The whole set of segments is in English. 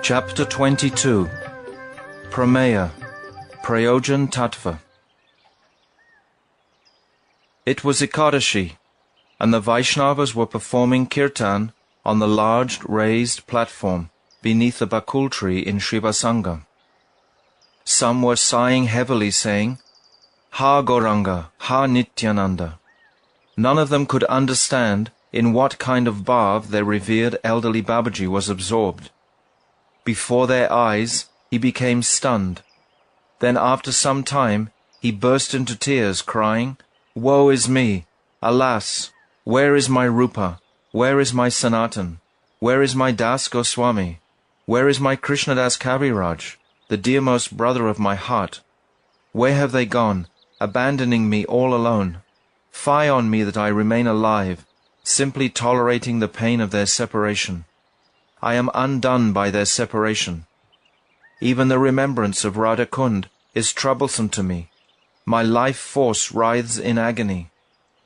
Chapter 22 Prameya, Prayojana Tattva. It was Ekadashi, and the Vaishnavas were performing kirtan on the large raised platform beneath the bakul tree in Srivasanga. Some were sighing heavily, saying, "Ha Gauranga, Ha Nityananda." None of them could understand in what kind of bhav their revered elderly Babaji was absorbed. Before their eyes, he became stunned. Then after some time, he burst into tears, crying, "Woe is me! Alas! Where is my Rupa? Where is my Sanatan? Where is my Das Goswami? Where is my Krishnadas Kaviraj, the dearmost brother of my heart? Where have they gone, abandoning me all alone? Fie on me that I remain alive, simply tolerating the pain of their separation. I am undone by their separation. Even the remembrance of Radha Kund is troublesome to me. My life force writhes in agony.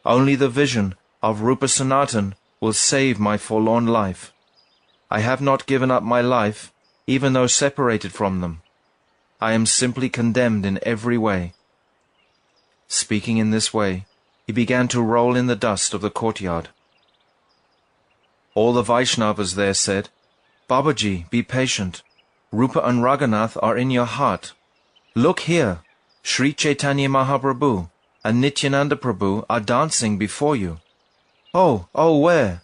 Only the vision of Rupa Sanatan will save my forlorn life. I have not given up my life, even though separated from them. I am simply condemned in every way." Speaking in this way, he began to roll in the dust of the courtyard. All the Vaishnavas there said, "Babaji, be patient. Rupa and Raghunath are in your heart. Look here, Sri Chaitanya Mahaprabhu and Nityananda Prabhu are dancing before you." "Oh, where?"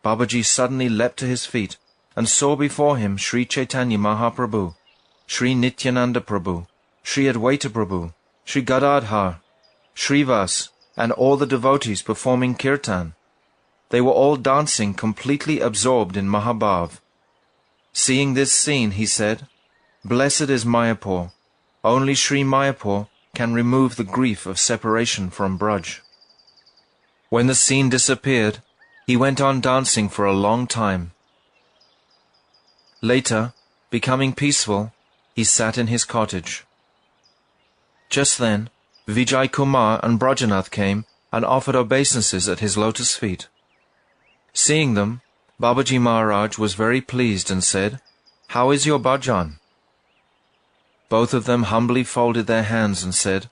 Babaji suddenly leapt to his feet and saw before him Sri Chaitanya Mahaprabhu, Sri Nityananda Prabhu, Sri Advaita Prabhu, Sri Gadadhar, Srivas, and all the devotees performing kirtan. They were all dancing, completely absorbed in Mahabhav. Seeing this scene, he said, "Blessed is Mayapur. Only Sri Mayapur can remove the grief of separation from Braj." When the scene disappeared, he went on dancing for a long time. Later, becoming peaceful, he sat in his cottage. Just then, Vijay Kumar and Brajanath came and offered obeisances at his lotus feet. Seeing them, Babaji Maharaj was very pleased and said, "How is your bhajan?" Both of them humbly folded their hands and said,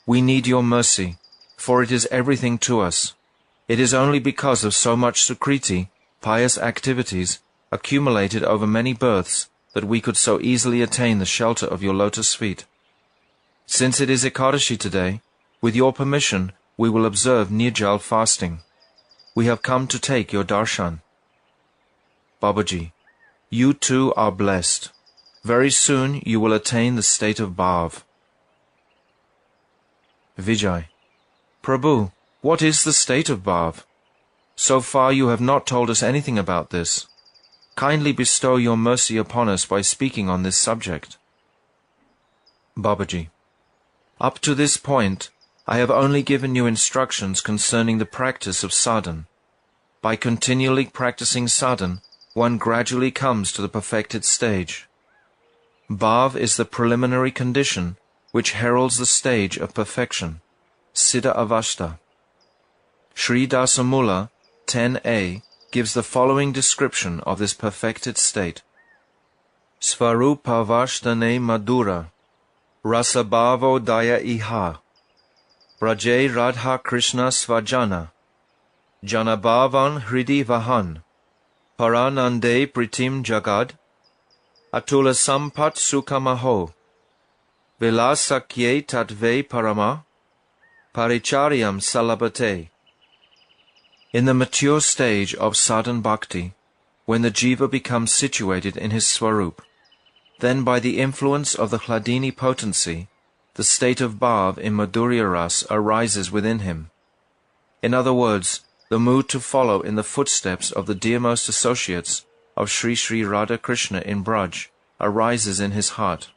"We need your mercy, for it is everything to us. It is only because of so much sukriti, pious activities, accumulated over many births, that we could so easily attain the shelter of your lotus feet. Since it is Ekadashi today, with your permission, we will observe Nirjal fasting. We have come to take your darshan." "Babaji, you too are blessed. Very soon you will attain the state of bhav." Vijay: "Prabhu, what is the state of bhav? So far you have not told us anything about this. Kindly bestow your mercy upon us by speaking on this subject." Babaji: "Up to this point, I have only given you instructions concerning the practice of sadhan. By continually practicing sadhan, one gradually comes to the perfected stage. Bhav is the preliminary condition which heralds the stage of perfection, Siddha Avashta. Sri Dasamula 10a gives the following description of this perfected state. Svarupavashtane madura, rasabhavo daya iha, braje radha krishna svajana, janabhavan hridi vahan, paranande pritim jagad, atula sampat sukamaho, vilasakye tatve parama, paricharyam salabate." In the mature stage of sadhan bhakti, when the jiva becomes situated in his swarup, then by the influence of the Hladini potency, the state of bhav in Madhurya Ras arises within him. In other words, the mood to follow in the footsteps of the dearmost associates of Sri Sri Radha Krishna in Braj arises in his heart.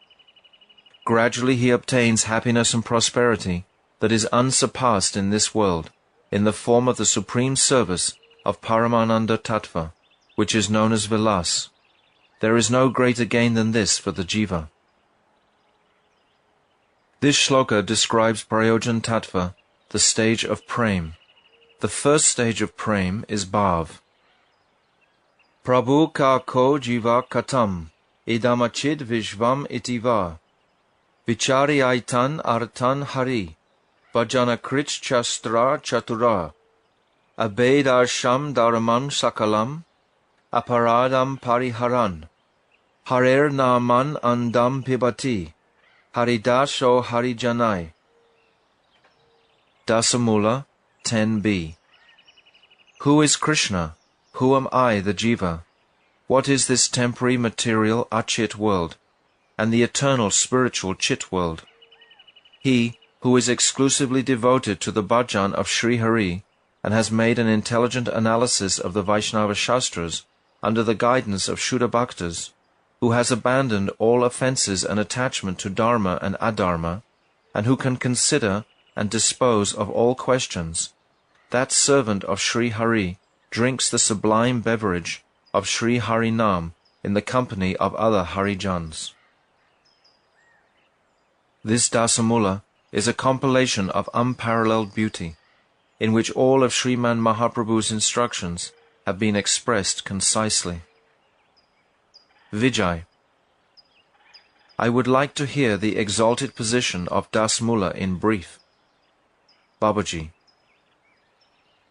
Gradually he obtains happiness and prosperity that is unsurpassed in this world, in the form of the supreme service of Paramananda Tattva, which is known as Vilas. There is no greater gain than this for the jiva. This shloka describes Prayojana Tattva, the stage of prem. The first stage of prem is bhav. Prabhu ka ko jiva katam, idamachid vishvam itiva. Vichari aitan artan hari, bhajana krich chastra chatura. Abed arsham dharman sakalam, aparadam pariharan. Harer naman andam pibati, haridasho harijanai. Dasamula 10b. Who is Krishna? Who am I, the Jiva? What is this temporary material Achit world, and the eternal spiritual Chit world? He who is exclusively devoted to the bhajan of Sri Hari and has made an intelligent analysis of the Vaishnava Shastras under the guidance of Shuddha Bhaktas, who has abandoned all offences and attachment to dharma and adharma, and who can consider and dispose of all questions, that servant of Sri Hari drinks the sublime beverage of Sri Hari Nam in the company of other Harijans. This Dasamula is a compilation of unparalleled beauty, in which all of Sriman Mahaprabhu's instructions have been expressed concisely. Vijay. I would like to hear the exalted position of Dasamula in brief. Babaji.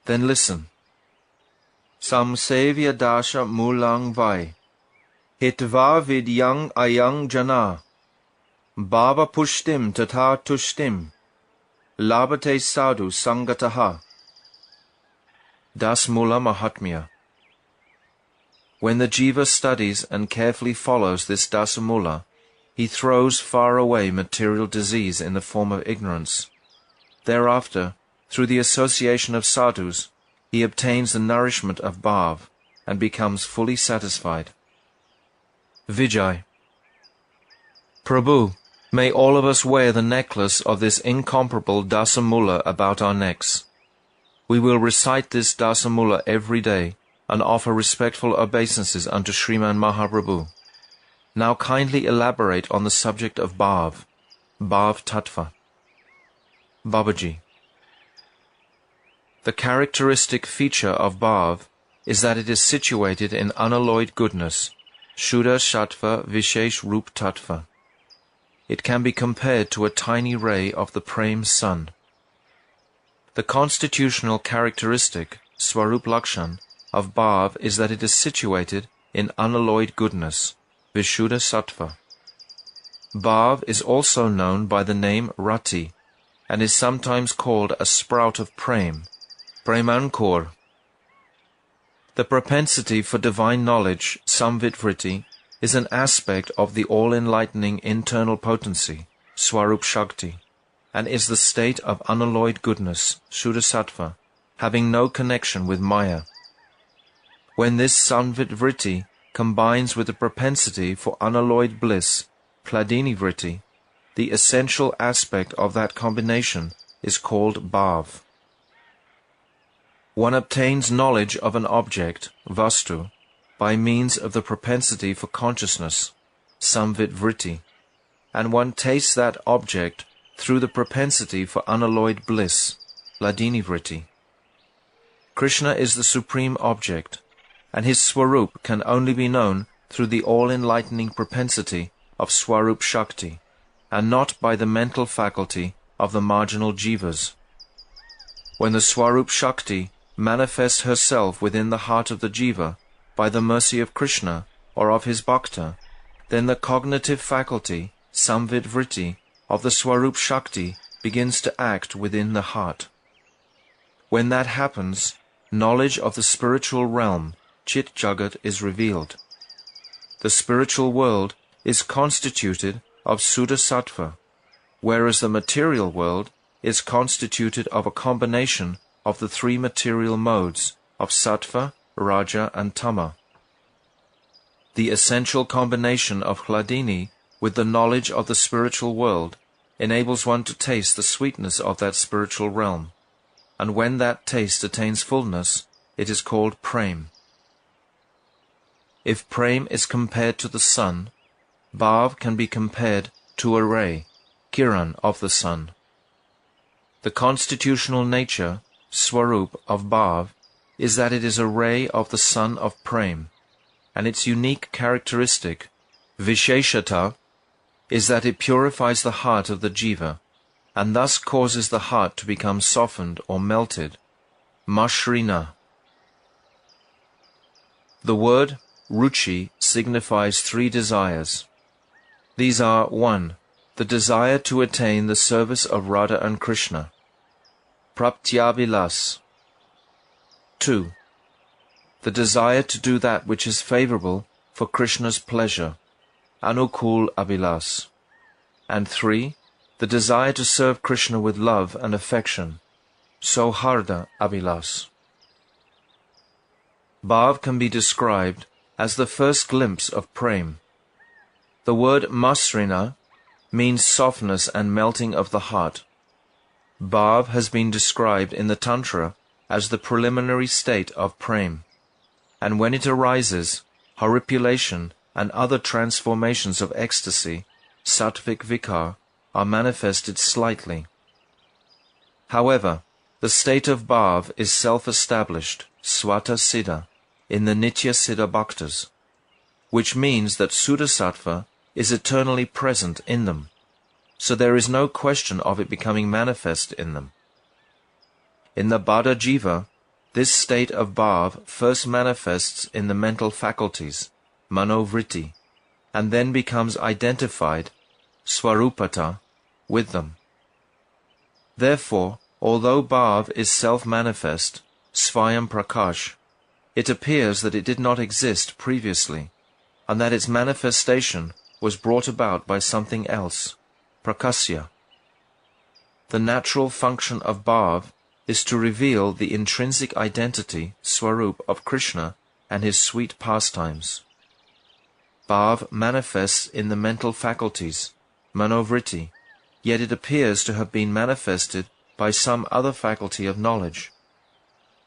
Then listen. Samsevya dasha mulang vai, hitva vidyang ayang jana, bhava pushtim tata tushtim, labate sadhu sangataha. Dasamula Mahatmya. When the Jiva studies and carefully follows this Dasamula, he throws far away material disease in the form of ignorance. Thereafter, through the association of sadhus, he obtains the nourishment of bhav and becomes fully satisfied. Vijay. Prabhu, may all of us wear the necklace of this incomparable Dasamula about our necks. We will recite this Dasamula every day and offer respectful obeisances unto Sriman Mahaprabhu. Now kindly elaborate on the subject of bhav, bhav tattva. Babaji. The characteristic feature of bhav is that it is situated in unalloyed goodness, Shuddha Sattva Vishesh Rup Tattva. It can be compared to a tiny ray of the Prem sun. The constitutional characteristic, Swarup Lakshan, of bhav is that it is situated in unalloyed goodness, Vishuddha Sattva. Bhav is also known by the name Rati, and is sometimes called a sprout of Prem, Premankur. The propensity for divine knowledge, Samvidvriti, is an aspect of the all-enlightening internal potency, Swarup Shakti, and is the state of unalloyed goodness, Shuddha Sattva, having no connection with Maya. When this Samvidvriti combines with the propensity for unalloyed bliss, Hladini Vritti, the essential aspect of that combination is called bhav. One obtains knowledge of an object, vastu, by means of the propensity for consciousness, samvidvriti, and one tastes that object through the propensity for unalloyed bliss, hladini vritti. Krishna is the supreme object, and his Swarup can only be known through the all-enlightening propensity of Swarup Shakti, and not by the mental faculty of the marginal jivas. When the Swarup Shakti manifests herself within the heart of the jiva by the mercy of Krishna or of his bhakta, then the cognitive faculty, samvidvriti, of the Swarup Shakti begins to act within the heart. When that happens, knowledge of the spiritual realm, Chit Jagat, is revealed. The spiritual world is constituted of Suddha Sattva, whereas the material world is constituted of a combination of the three material modes of Sattva, Raja and Tama. The essential combination of Hladini with the knowledge of the spiritual world enables one to taste the sweetness of that spiritual realm, and when that taste attains fullness, it is called Prem. If Prem is compared to the sun, Bhav can be compared to a ray, Kiran, of the sun. The constitutional nature, Swarup, of Bhav is that it is a ray of the sun of Prem, and its unique characteristic, Visheshata is that it purifies the heart of the jiva, and thus causes the heart to become softened or melted. Mashrina. The word ruchi signifies three desires. These are 1. The desire to attain the service of Radha and Krishna. Praptyabilas. 2. The desire to do that which is favorable for Krishna's pleasure. Anukul Abilas. And 3. The desire to serve Krishna with love and affection. Soharda Abilas. Bhav can be described as the first glimpse of prem. The word masrina means softness and melting of the heart. Bhav has been described in the Tantra as the preliminary state of prem, and when it arises, horripilation and other transformations of ecstasy, sattvic vikar, are manifested slightly. However, the state of Bhav is self-established, swata siddha, in the Nitya Siddha Bhaktas, which means that Suddhasattva is eternally present in them, so there is no question of it becoming manifest in them. In the Baddha Jiva, this state of Bhav first manifests in the mental faculties, manovritti, and then becomes identified, swarupata, with them. Therefore, although Bhav is self-manifest, svayam prakash, it appears that it did not exist previously, and that its manifestation was brought about by something else, prakasya. The natural function of Bhav is to reveal the intrinsic identity, swarup, of Krishna and his sweet pastimes. Bhav manifests in the mental faculties, manovritti, yet it appears to have been manifested by some other faculty of knowledge.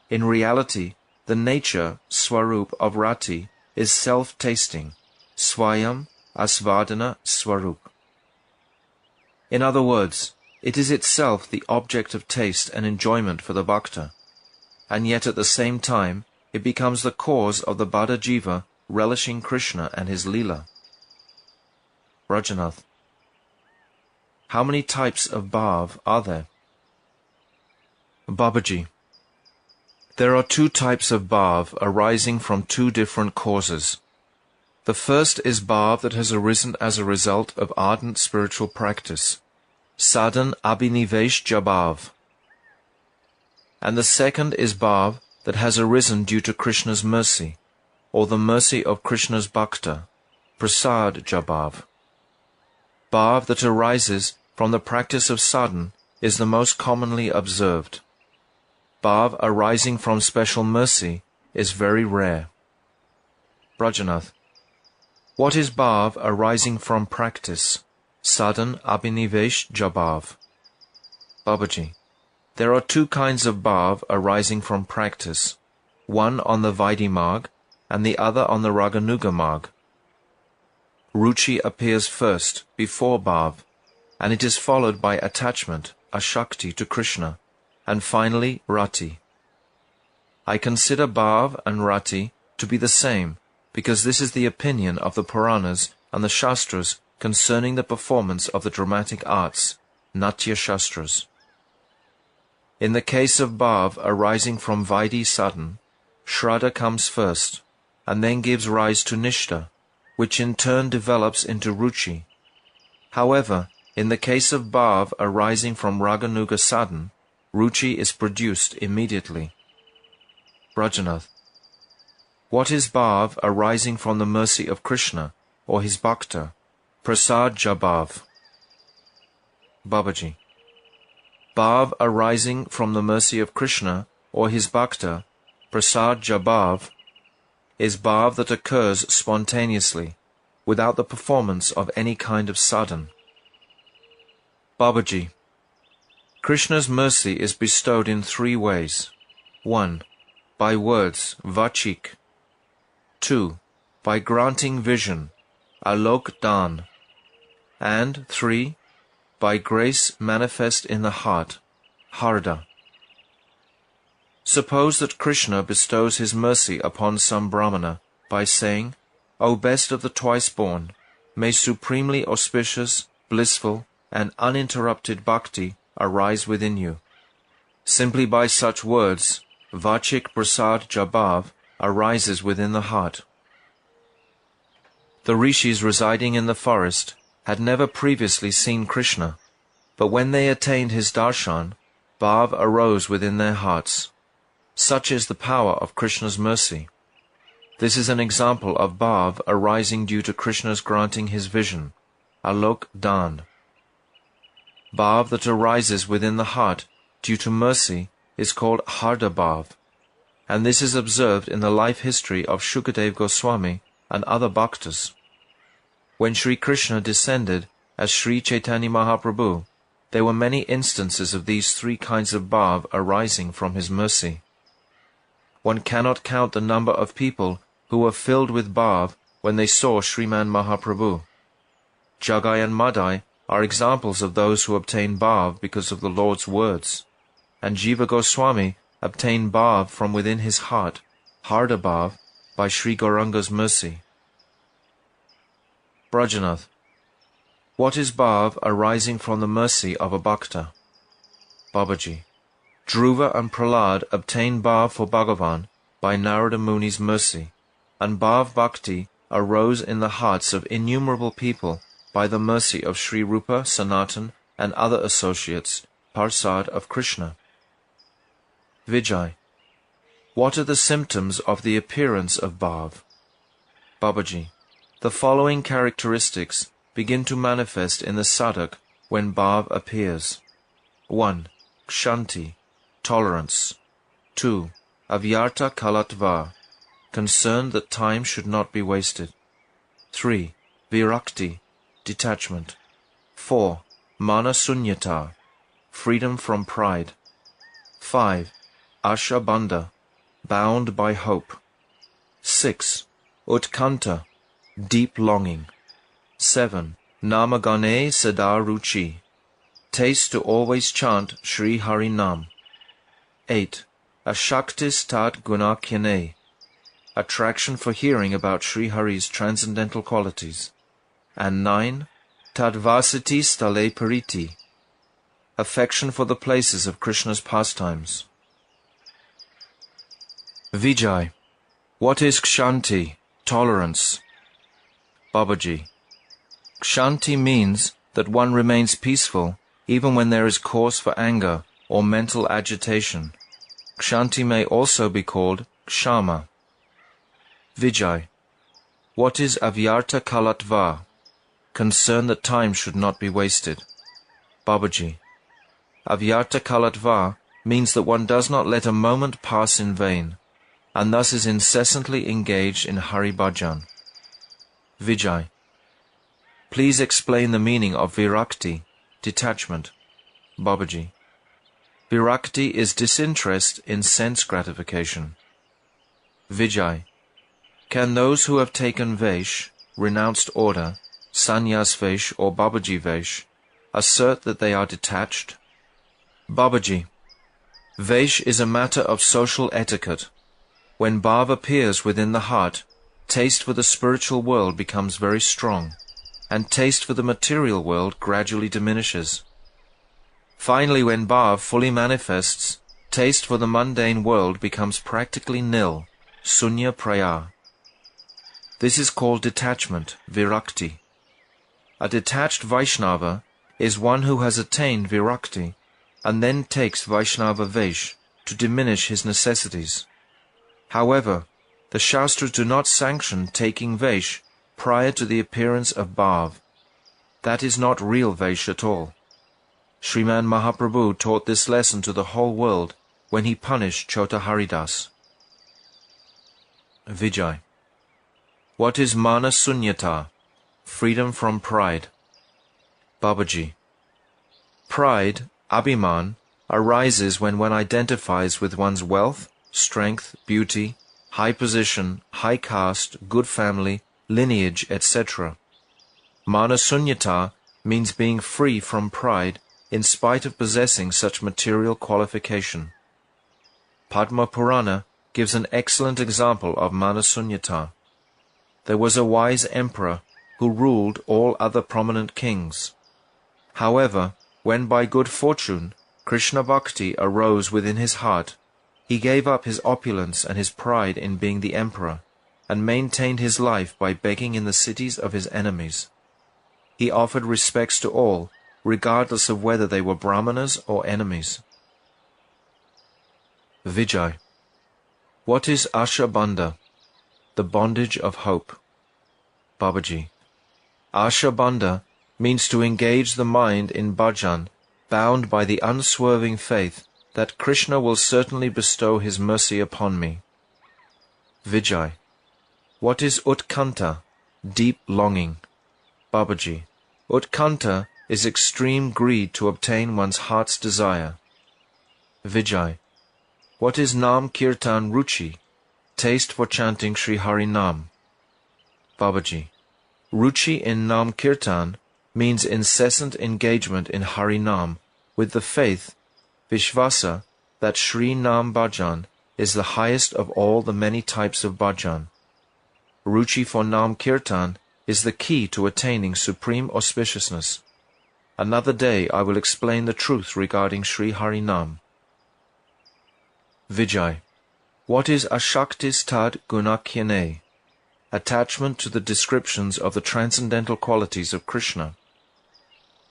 In reality, the nature, swarup, of rati is self-tasting, swayam asvadana swarup. In other words, it is itself the object of taste and enjoyment for the bhakta, and yet at the same time it becomes the cause of the Baddha Jiva relishing Krishna and his lila. Rajanath. How many types of Bhav are there? Babaji. There are 2 types of Bhav arising from 2 different causes. The first is Bhav that has arisen as a result of ardent spiritual practice, sadhan abhinivesh jabhav. And the second is Bhav that has arisen due to Krishna's mercy, or the mercy of Krishna's bhakta, prasad jabhav. Bhav that arises from the practice of sadhan is the most commonly observed. Bhav arising from special mercy is very rare. Brajanath. What is Bhav arising from practice, sadhan abhinivesh jabhav? Babaji. There are 2 kinds of Bhav arising from practice, one on the Vaidhi Marg and the other on the Raganuga Marg. Ruchi appears first, before Bhav, and it is followed by attachment, ashakti, to Krishna, and finally rati. I consider Bhav and rati to be the same, because this is the opinion of the Puranas and the Shastras concerning the performance of the dramatic arts, Natya Shastras. In the case of Bhav arising from Vaidhi sadhan, Shraddha comes first, and then gives rise to Nishta, which in turn develops into Ruchi. However, in the case of Bhav arising from Raganuga sadhan, Ruchi is produced immediately. Brajanath. What is Bhav arising from the mercy of Krishna, or his bhakta, prasad jabhav? Babaji. Bhav arising from the mercy of Krishna, or his bhakta, prasad jabhav, is Bhav that occurs spontaneously, without the performance of any kind of sadhan. Babaji. Krishna's mercy is bestowed in 3 ways. 1. By words, vachik. 2. By granting vision, alok dan. And 3. By grace manifest in the heart, harda. Suppose that Krishna bestows his mercy upon some Brahmana by saying, O best of the twice-born, may supremely auspicious, blissful, and uninterrupted bhakti arise within you. Simply by such words, Vachik Prasad Jabhav arises within the heart. The rishis residing in the forest had never previously seen Krishna, but when they attained his darshan, bhav arose within their hearts. Such is the power of Krishna's mercy. This is an example of bhav arising due to Krishna's granting his vision, alok dan. Bhav that arises within the heart due to mercy is called harda bhav, and this is observed in the life history of Shukadev Goswami and other bhaktas. When Sri Krishna descended as Sri Chaitanya Mahaprabhu, there were many instances of these three kinds of bhav arising from his mercy. One cannot count the number of people who were filled with bhav when they saw Sriman Mahaprabhu. Jagai and Madai are examples of those who obtained bhav because of the Lord's words, and Jiva Goswami obtained bhav from within his heart, harda bhav, by Sri Gauranga's mercy. Brajanath. What is bhav arising from the mercy of a bhakta? Babaji. Dhruva and Prahlad obtained bhav for Bhagavan by Narada Muni's mercy, and bhav bhakti arose in the hearts of innumerable people by the mercy of Sri Rupa, Sanatan, and other associates, Parsad of Krishna. Vijay. What are the symptoms of the appearance of bhav? Babaji. The following characteristics begin to manifest in the sadhak when bhav appears. 1. Kshanti, tolerance. 2. Avyarta kalatva, concern that time should not be wasted. 3. Virakti, detachment. 4. Manasunyata, freedom from pride. 5. Ashabandha, bound by hope. 6. Utkanta, deep longing. 7. Namagane Sada Ruchi, taste to always chant Sri Hari Nam. 8. Ashaktis Tat Gunakyane, attraction for hearing about Sri Hari's transcendental qualities. And 9. Tadvasiti Stale Pariti, affection for the places of Krishna's pastimes. Vijay. What is Kshanti, tolerance? Babaji. Kshanti means that one remains peaceful even when there is cause for anger or mental agitation. Kshanti may also be called Kshama. Vijay. What is Avyarta Kalatva, concern that time should not be wasted? Babaji. Avyarta Kalatva means that one does not let a moment pass in vain, and thus is incessantly engaged in Hari Bhajan. Vijay. Please explain the meaning of virakti, detachment. Babaji. Virakti is disinterest in sense gratification. Vijay. Can those who have taken Vesh, renounced order, Sannyas Vesh or Babaji Vesh, assert that they are detached? Babaji. Vesh is a matter of social etiquette. When bhav appears within the heart, taste for the spiritual world becomes very strong, and taste for the material world gradually diminishes. Finally, when bhav fully manifests, taste for the mundane world becomes practically nil, sunya praya. This is called detachment, virakti. A detached Vaishnava is one who has attained virakti, and then takes Vaishnava Vesh to diminish his necessities. However, the Shastras do not sanction taking Vesh prior to the appearance of bhav. That is not real Vesh at all. Sriman Mahaprabhu taught this lesson to the whole world when he punished Chota Haridas. Vijay. What is Manasunyata, freedom from pride? Babaji. Pride, abhiman, arises when one identifies with one's wealth, strength, beauty, high position, high caste, good family, lineage, etc. Manasunyata means being free from pride in spite of possessing such material qualification. Padma Purana gives an excellent example of Manasunyata. There was a wise emperor who ruled all other prominent kings. However, when by good fortune Krishna Bhakti arose within his heart, he gave up his opulence and his pride in being the emperor, and maintained his life by begging in the cities of his enemies. He offered respects to all, regardless of whether they were brahmanas or enemies. Vijay. What is Ashabandha? The bondage of hope. Babaji. Ashabandha means to engage the mind in bhajan, bound by the unswerving faith that Krishna will certainly bestow his mercy upon me. Vijay. What is Utkanta? Deep longing. Babaji. Utkanta is extreme greed to obtain one's heart's desire. Vijay. What is Nam Kirtan Ruchi? Taste for chanting Sri Hari Nam. Babaji. Ruchi in Nam Kirtan means incessant engagement in Hari Nam, with the faith, Vishvasa, that Sri Nam Bhajan is the highest of all the many types of bhajan. Ruchi for Nam Kirtan is the key to attaining supreme auspiciousness. Another day I will explain the truth regarding Sri Hari Nam. Vijay. What is Ashaktis Tad Gunakyane? Attachment to the descriptions of the transcendental qualities of Krishna.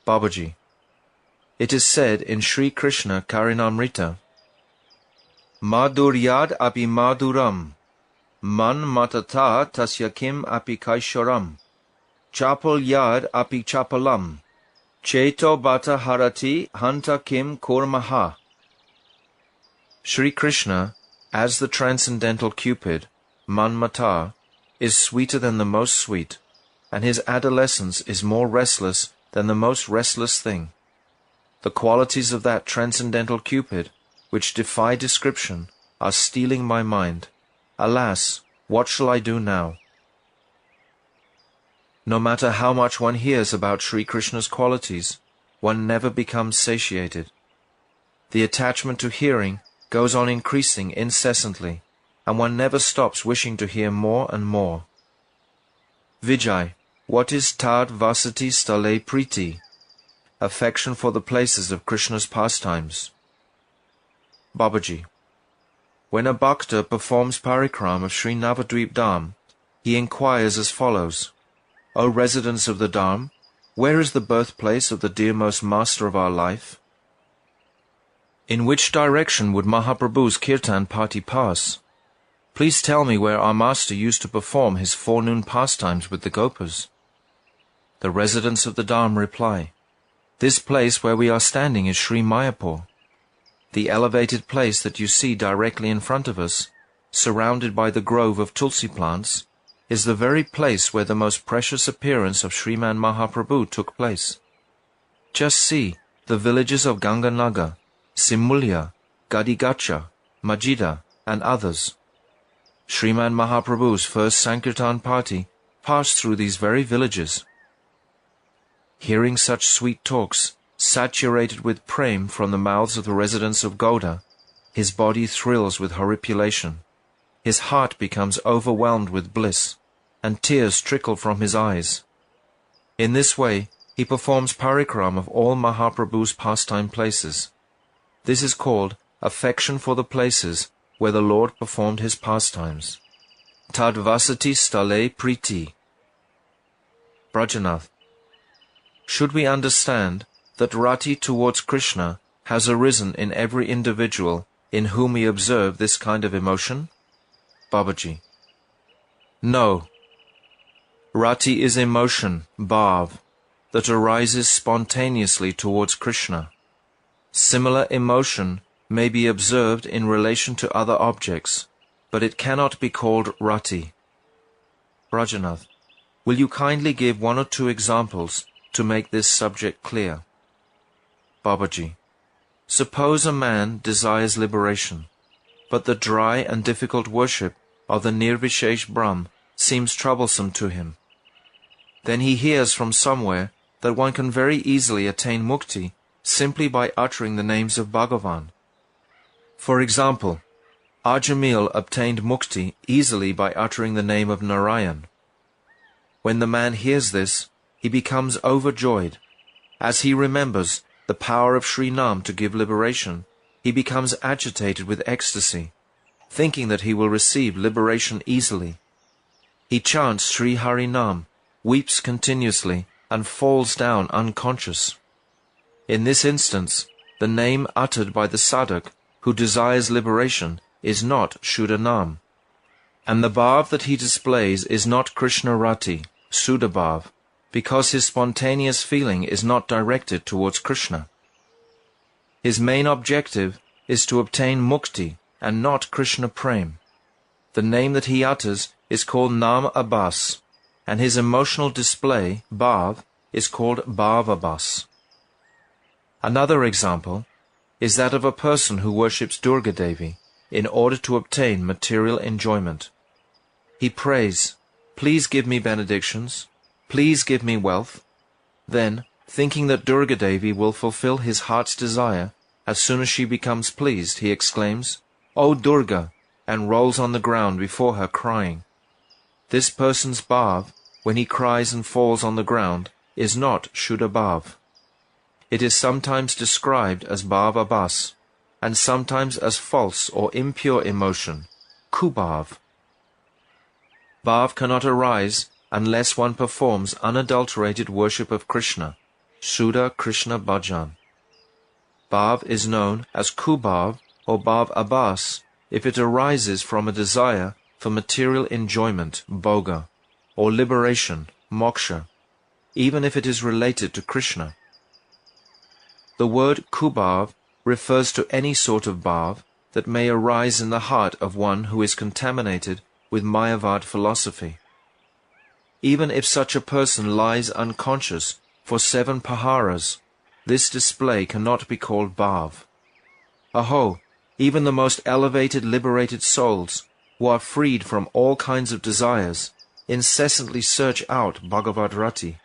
Babaji. It is said in Sri Krishna Karinamrita, Madhuryad api madhuram, man matata tasya kim api kaisharam, chapalyad api chapalam, cheto bata harati hanta kim kurmaha. Sri Krishna, as the transcendental Cupid, Manmata, is sweeter than the most sweet, and his adolescence is more restless than the most restless thing. The qualities of that transcendental Cupid, which defy description, are stealing my mind. Alas, what shall I do now? No matter how much one hears about Sri Krishna's qualities, one never becomes satiated. The attachment to hearing goes on increasing incessantly, and one never stops wishing to hear more and more. Vijay. What is Tad Vasati Stale Priti? Affection for the places of Krishna's pastimes. Babaji. When a bhakta performs parikram of Sri Navadvip Dham, he inquires as follows, O residents of the Dham, where is the birthplace of the dearmost master of our life? In which direction would Mahaprabhu's kirtan party pass? Please tell me where our master used to perform his forenoon pastimes with the Gopas. The residents of the Dham reply, This place where we are standing is Sri Mayapur. The elevated place that you see directly in front of us, surrounded by the grove of tulsi plants, is the very place where the most precious appearance of Sriman Mahaprabhu took place. Just see the villages of Ganganagar, Simulya, Gadigacha, Majida, and others. Sriman Mahaprabhu's first Sankirtan party passed through these very villages. Hearing such sweet talks, saturated with prem from the mouths of the residents of Gauda, his body thrills with horripilation. His heart becomes overwhelmed with bliss, and tears trickle from his eyes. In this way, he performs parikram of all Mahaprabhu's pastime places. This is called affection for the places where the Lord performed his pastimes. Tad vasati stale priti. Brajanath. Should we understand that rati towards Krishna has arisen in every individual in whom we observe this kind of emotion? Babaji. No. Rati is emotion, bhav, that arises spontaneously towards Krishna. Similar emotion may be observed in relation to other objects, but it cannot be called rati. Brajanath, will you kindly give one or two examples to make this subject clear? Babaji, suppose a man desires liberation, but the dry and difficult worship of the Nirvishesh Brahm seems troublesome to him. Then he hears from somewhere that one can very easily attain mukti simply by uttering the names of Bhagavan. For example, Ajamil obtained mukti easily by uttering the name of Narayan. When the man hears this, he becomes overjoyed. As he remembers the power of Sri Nam to give liberation, he becomes agitated with ecstasy, thinking that he will receive liberation easily. He chants Sri Hari Nam, weeps continuously, and falls down unconscious. In this instance, the name uttered by the sadhak who desires liberation is not Shuddha Nam, and the bhav that he displays is not Krishna Rati, Sudha bhav, because his spontaneous feeling is not directed towards Krishna. His main objective is to obtain mukti and not Krishna Prem. The name that he utters is called Nam Abhas, and his emotional display, bhav, is called Bhav Abhas. Another example is that of a person who worships Durga Devi in order to obtain material enjoyment. He prays, "Please give me benedictions, please give me wealth." Then, thinking that Durga Devi will fulfill his heart's desire as soon as she becomes pleased, he exclaims, "O Durga," and rolls on the ground before her crying. This person's bhav, when he cries and falls on the ground, is not Shuddha bhav. It is sometimes described as Bhav Abhas, and sometimes as false or impure emotion, Kubhav. Bhav cannot arise unless one performs unadulterated worship of Krishna, Shuddha Krishna Bhajan. Bhav is known as Kubhav or Bhav Abhas if it arises from a desire for material enjoyment, bhoga, or liberation, moksha, even if it is related to Krishna. The word Kubhav refers to any sort of bhav that may arise in the heart of one who is contaminated with Mayavad philosophy. Even if such a person lies unconscious for 7 paharas, this display cannot be called bhav. Aho, even the most elevated liberated souls, who are freed from all kinds of desires, incessantly search out Bhagavad Rati.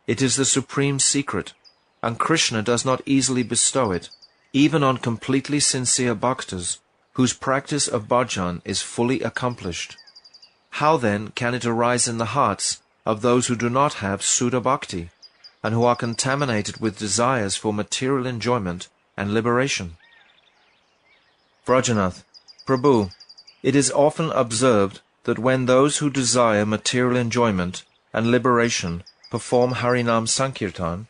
It is the supreme secret, and Krishna does not easily bestow it, even on completely sincere bhaktas, whose practice of bhajan is fully accomplished. How then can it arise in the hearts of those who do not have Sudha Bhakti, and who are contaminated with desires for material enjoyment and liberation? Vrajanath, Prabhu, it is often observed that when those who desire material enjoyment and liberation perform Harinam Sankirtan,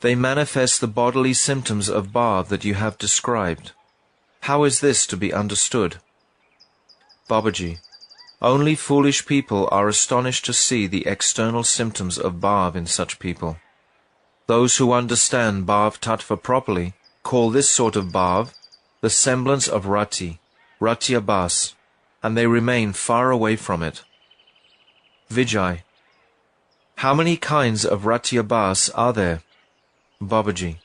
they manifest the bodily symptoms of bhav that you have described. How is this to be understood? Babaji, only foolish people are astonished to see the external symptoms of bhav in such people. Those who understand bhav tattva properly call this sort of bhav the semblance of rati, rati abhas, and they remain far away from it. Vijay, how many kinds of rati abhas are there? Babaji,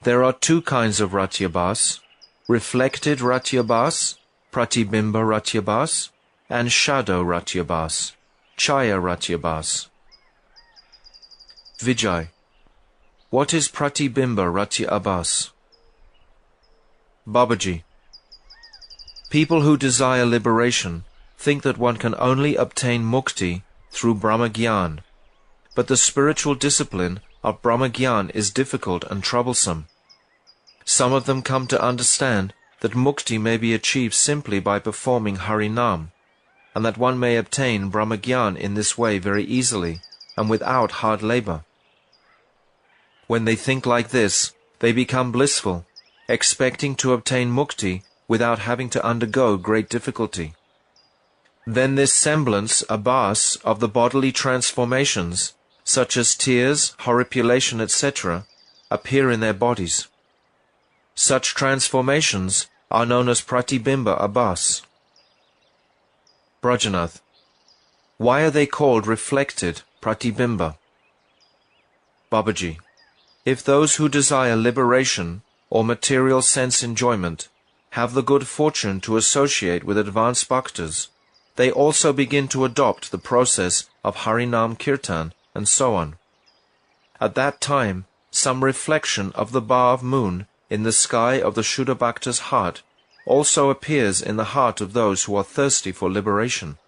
there are 2 kinds of ratyabhas, reflected ratyabhas, pratibimba ratyabhas, and shadow ratyabhas, chaya ratyabhas. Vijay, what is pratibimba ratyabhas? Babaji, people who desire liberation think that one can only obtain mukti through Brahmagyan, but the spiritual discipline of Brahmagyan is difficult and troublesome. Some of them come to understand that mukti may be achieved simply by performing Harinam, and that one may obtain Brahmagyan in this way very easily and without hard labor. When they think like this, they become blissful, expecting to obtain mukti without having to undergo great difficulty. Then this semblance, abhas, of the bodily transformations, such as tears, horripilation, etc., appear in their bodies. Such transformations are known as pratibimba abhas. Brajanath, why are they called reflected pratibimba? Babaji, if those who desire liberation or material sense enjoyment have the good fortune to associate with advanced bhaktas, they also begin to adopt the process of Harinam Kirtan and so on. At that time, some reflection of the bhav moon in the sky of the Shuddha Bhakta's heart also appears in the heart of those who are thirsty for liberation.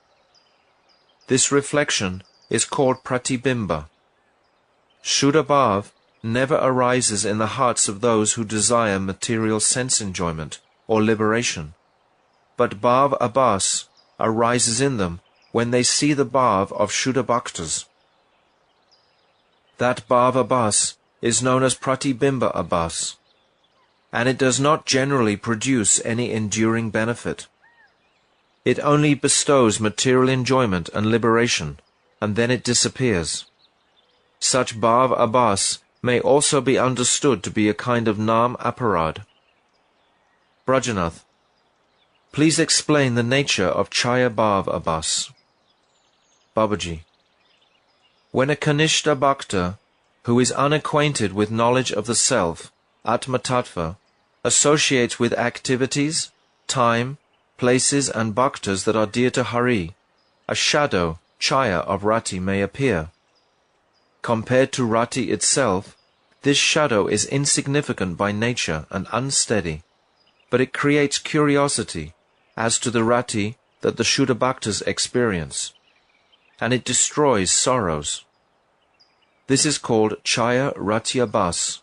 This reflection is called pratibimba. Shuddha bhav never arises in the hearts of those who desire material sense enjoyment or liberation, but bhav abhas arises in them when they see the bhav of Shuddha bhaktas. That bhav abhas is known as pratibimba abhas, and it does not generally produce any enduring benefit. It only bestows material enjoyment and liberation, and then it disappears. Such bhav abhas may also be understood to be a kind of nam aparad. Brajanath, please explain the nature of chaya bhav abhas. Babaji, when a Kanishta Bhakta, who is unacquainted with knowledge of the self, Atma Tattva, associates with activities, time, places and bhaktas that are dear to Hari, a shadow, chaya of Rati may appear. Compared to Rati itself, this shadow is insignificant by nature and unsteady, but it creates curiosity as to the Rati that the Shuddha Bhaktas experience, and it destroys sorrows. This is called chaya ratyabhas.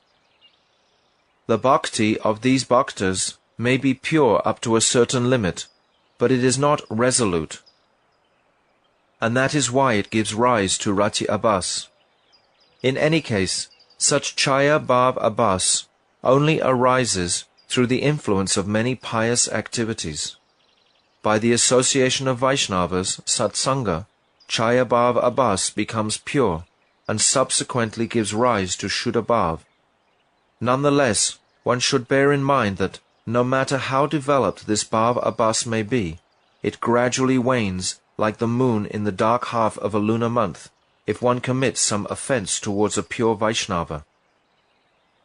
The bhakti of these bhaktas may be pure up to a certain limit, but it is not resolute, and that is why it gives rise to ratyabhas. In any case, such chaya bhav abhas only arises through the influence of many pious activities. By the association of Vaishnavas, satsanga, chaya bhav abhas becomes pure and subsequently gives rise to Shuddha bhav. Nonetheless, one should bear in mind that, no matter how developed this bhav abhas may be, it gradually wanes like the moon in the dark half of a lunar month, if one commits some offense towards a pure Vaishnava.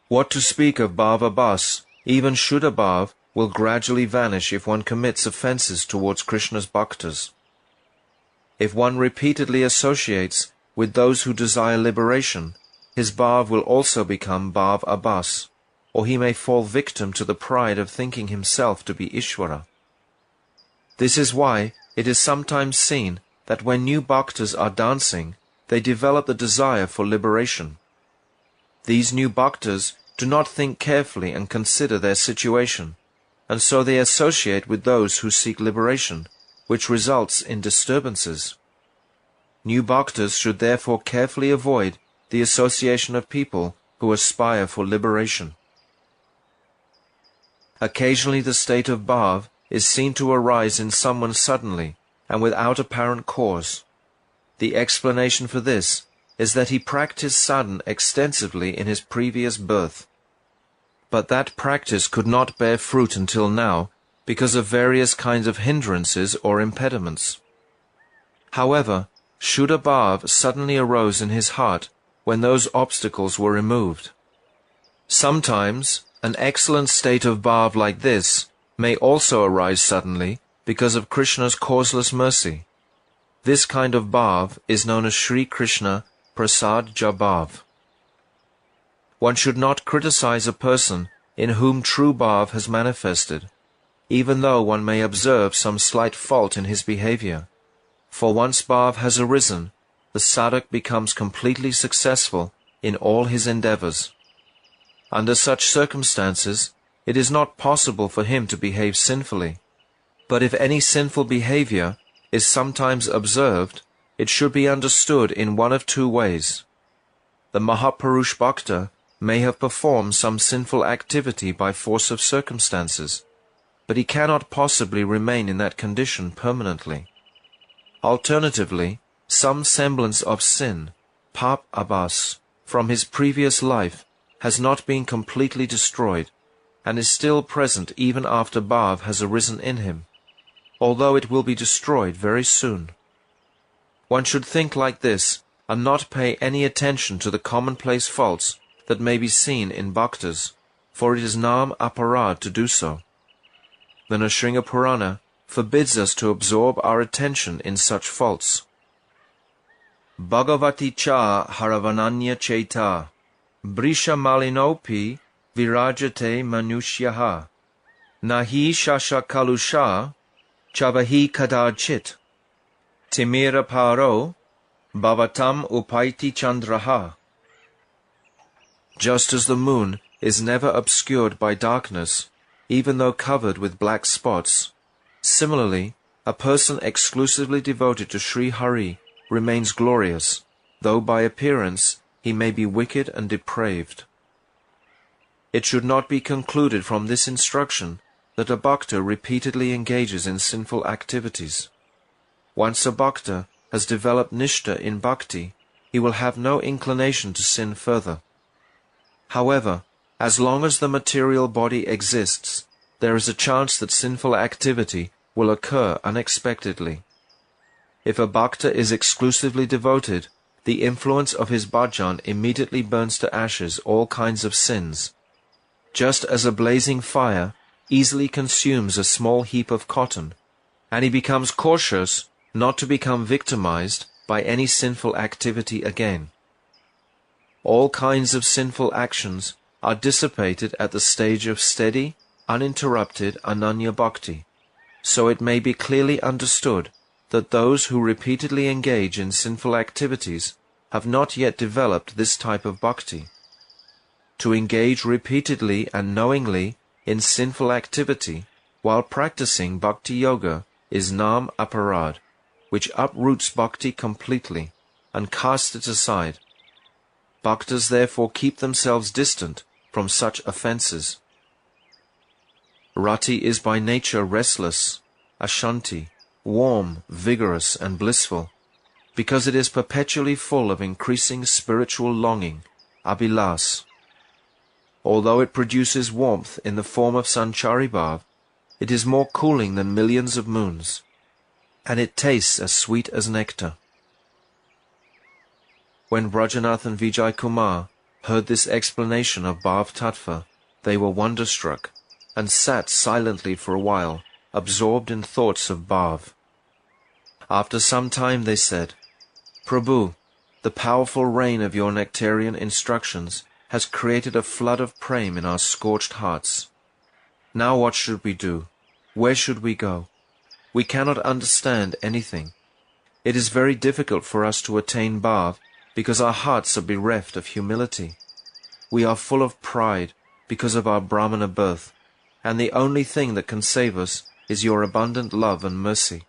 What to speak of bhav abhas, even Shuddha bhav will gradually vanish if one commits offenses towards Krishna's bhaktas. If one repeatedly associates with those who desire liberation, his bhav will also become bhav abhas, or he may fall victim to the pride of thinking himself to be Ishvara. This is why it is sometimes seen that when new bhaktas are dancing, they develop the desire for liberation. These new bhaktas do not think carefully and consider their situation, and so they associate with those who seek liberation, which results in disturbances. New bhaktas should therefore carefully avoid the association of people who aspire for liberation. Occasionally the state of bhav is seen to arise in someone suddenly and without apparent cause. The explanation for this is that he practiced sadhana extensively in his previous birth. But that practice could not bear fruit until now because of various kinds of hindrances or impediments. However, Shuddha bhav suddenly arose in his heart when those obstacles were removed. Sometimes an excellent state of bhav like this may also arise suddenly because of Krishna's causeless mercy. This kind of bhav is known as Sri Krishna Prasad Jabhav. One should not criticize a person in whom true bhav has manifested, even though one may observe some slight fault in his behavior. For once bhav has arisen, the sadhak becomes completely successful in all his endeavors. Under such circumstances, it is not possible for him to behave sinfully. But if any sinful behavior is sometimes observed, it should be understood in one of two ways. The Mahapurush Bhakta may have performed some sinful activity by force of circumstances, but he cannot possibly remain in that condition permanently. Alternatively, some semblance of sin, pap abhas, from his previous life has not been completely destroyed, and is still present even after bhav has arisen in him, although it will be destroyed very soon. One should think like this, and not pay any attention to the commonplace faults that may be seen in bhaktas, for it is nam aparad to do so. The Nrsimha Purana forbids us to absorb our attention in such faults. Bhagavati cha haravananya cheta, brisha malinopi virajate manushyaha, nahi shasha kalusha, chavahi kadarchit, timira paro, Bhavatam upaiti chandraha. Just as the moon is never obscured by darkness, even though covered with black spots, similarly, a person exclusively devoted to Sri Hari remains glorious, though by appearance he may be wicked and depraved. It should not be concluded from this instruction that a bhakta repeatedly engages in sinful activities. Once a bhakta has developed nishtha in bhakti, he will have no inclination to sin further. However, as long as the material body exists, there is a chance that sinful activity will occur unexpectedly. If a bhakta is exclusively devoted, the influence of his bhajan immediately burns to ashes all kinds of sins. Just as a blazing fire easily consumes a small heap of cotton, and he becomes cautious not to become victimized by any sinful activity again. All kinds of sinful actions are dissipated at the stage of steady, uninterrupted Ananya Bhakti, so it may be clearly understood that those who repeatedly engage in sinful activities have not yet developed this type of bhakti. To engage repeatedly and knowingly in sinful activity while practicing bhakti yoga is nam aparad, which uproots bhakti completely and casts it aside. Bhaktas therefore keep themselves distant from such offences. Rati is by nature restless, ashanti, warm, vigorous, and blissful, because it is perpetually full of increasing spiritual longing, abhilas. Although it produces warmth in the form of sanchari bhav, it is more cooling than millions of moons, and it tastes as sweet as nectar. When Brajanath and Vijay Kumar heard this explanation of Bhav Tattva, they were wonderstruck, and sat silently for a while, absorbed in thoughts of Bhav. After some time they said, Prabhu, the powerful rain of your nectarian instructions has created a flood of prema in our scorched hearts. Now what should we do? Where should we go? We cannot understand anything. It is very difficult for us to attain Bhav because our hearts are bereft of humility. We are full of pride because of our Brahmana birth, and the only thing that can save us is your abundant love and mercy.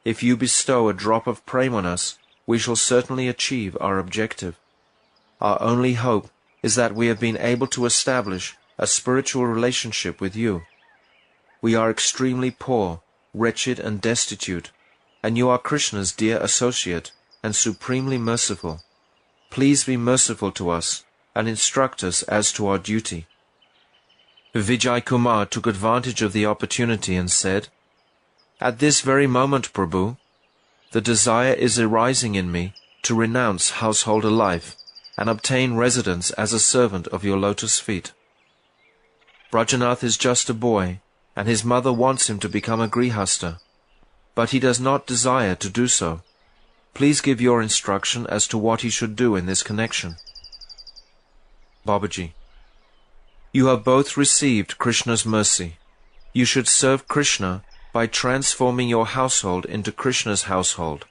If you bestow a drop of prema on us, we shall certainly achieve our objective. Our only hope is that we have been able to establish a spiritual relationship with you. We are extremely poor, wretched and destitute, and you are Krishna's dear associate and supremely merciful. Please be merciful to us and instruct us as to our duty. Vijay Kumar took advantage of the opportunity and said, At this very moment, Prabhu, the desire is arising in me to renounce householder life and obtain residence as a servant of your lotus feet. Brajanath is just a boy, and his mother wants him to become a grihasta, but he does not desire to do so. Please give your instruction as to what he should do in this connection. Babaji, you have both received Krishna's mercy. You should serve Krishna by transforming your household into Krishna's household.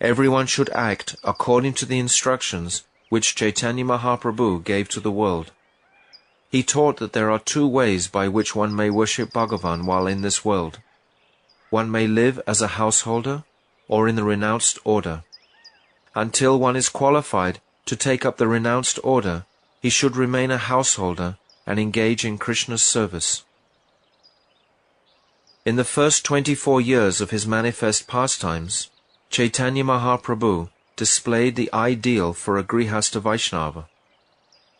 Everyone should act according to the instructions which Chaitanya Mahaprabhu gave to the world. He taught that there are two ways by which one may worship Bhagavan while in this world. One may live as a householder or in the renounced order. Until one is qualified to take up the renounced order, he should remain a householder and engage in Krishna's service. In the first 24 years of his manifest pastimes, Chaitanya Mahaprabhu displayed the ideal for a Grihastha Vaishnava,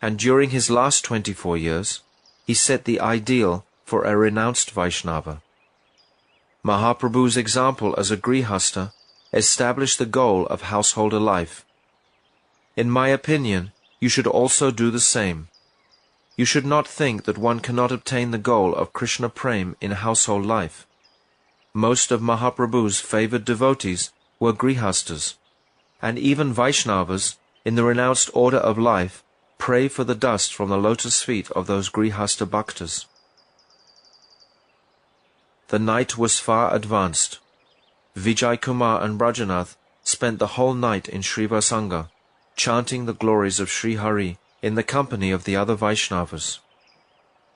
and during his last 24 years, he set the ideal for a renounced Vaishnava. Mahaprabhu's example as a Grihastha established the goal of householder life. In my opinion, you should also do the same. You should not think that one cannot obtain the goal of Krishna Prem in household life. Most of Mahaprabhu's favored devotees were Grihastas, and even Vaishnavas in the renounced order of life pray for the dust from the lotus feet of those Grihastha Bhaktas. The night was far advanced. Vijay Kumar and Brajanath spent the whole night in Srivasanga, chanting the glories of Sri Hari in the company of the other Vaishnavas.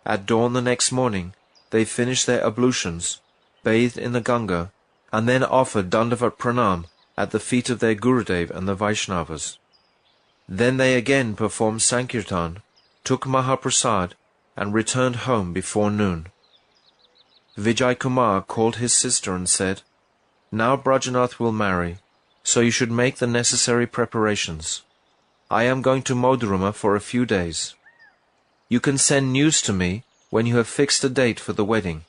At dawn the next morning, they finished their ablutions, bathed in the Ganga, and then offered Dandavat Pranam at the feet of their Gurudev and the Vaishnavas. Then they again performed Sankirtan, took Mahaprasad, and returned home before noon. Vijay Kumar called his sister and said, "Now Brajanath will marry, so you should make the necessary preparations. I am going to Modurama for a few days. You can send news to me when you have fixed a date for the wedding.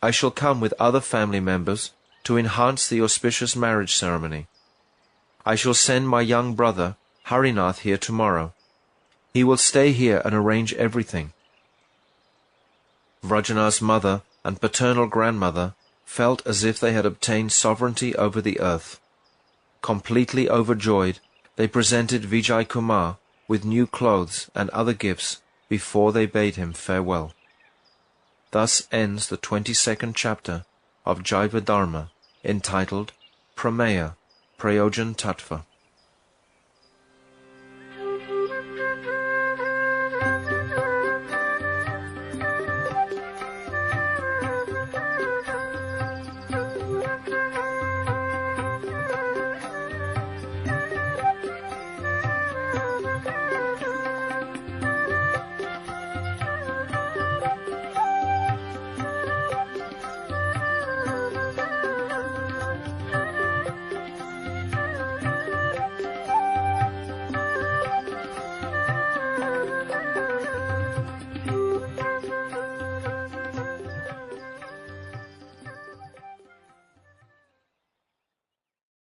I shall come with other family members to enhance the auspicious marriage ceremony. I shall send my young brother, Harinath, here tomorrow. He will stay here and arrange everything." Vrajanath's mother and paternal grandmother felt as if they had obtained sovereignty over the earth. Completely overjoyed, they presented Vijay Kumar with new clothes and other gifts before they bade him farewell. Thus ends the 22nd chapter of Jaiva Dharma, entitled Prameya, Prayojana Tattva.